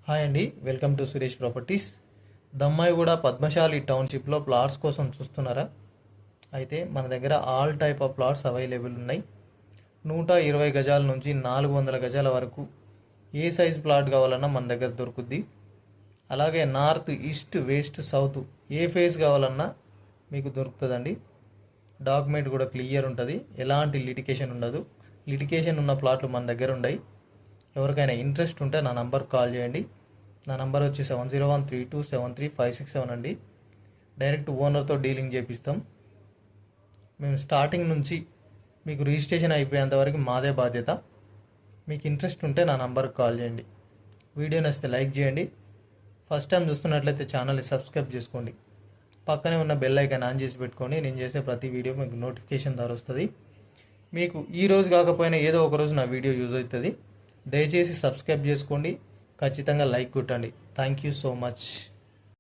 Hi అండి, welcome to Suresh properties. Dammaiguda Padmashali టౌన్షిప్లో plots కోసం చూస్తున్నారా? అయితే మన దగ్గర all type of plots available ఉన్నాయి. 120 గజాల నుంచి 400 గజాల వరకు ఏ సైజ్ ప్లాట్ కావాలన్నా మన దగ్గర దొరుకుద్ది. అలాగే నార్త్, ఈస్ట్, వెస్ట్, సౌత్ ఏ ఫేస్ కావాలన్నా మీకు దొరుకుతుందండి. డాక్యుమెంట్ కూడా క్లియర్ ఉంటుంది, ఎలాంటి లిటికేషన్ ఉండదు. లిటికేషన్ ఉన్న ప్లాట్లు మన దగ్గర ఉన్నాయి. ఎవరికైనా ఇంట్రెస్ట్ ఉంటే నా నంబర్ కాల్ చేయండి. నా నంబర్ వచ్చి 7013273567 అండి. డైరెక్ట్ ఓనర్తో డీలింగ్ చేపిస్తాం. మేము స్టార్టింగ్ నుంచి మీకు రిజిస్ట్రేషన్ అయిపోయేంత వరకు మాదే బాధ్యత. మీకు ఇంట్రెస్ట్ ఉంటే నా నంబర్కి కాల్ చేయండి. వీడియో నచ్చితే లైక్ చేయండి. ఫస్ట్ టైం చూస్తున్నట్లయితే ఛానల్ని సబ్స్క్రైబ్ చేసుకోండి. పక్కనే ఉన్న బెల్ ఐకాన్ ఆన్ చేసి పెట్టుకోండి. నేను చేసే ప్రతి వీడియో మీకు నోటిఫికేషన్ ద్వారా వస్తుంది. మీకు ఈ రోజు కాకపోయినా ఏదో ఒక రోజు నా వీడియో యూజ్ అవుతుంది. దయచేసి సబ్స్క్రైబ్ చేసుకోండి, ఖచ్చితంగా లైక్ కొట్టండి. Thank you so much.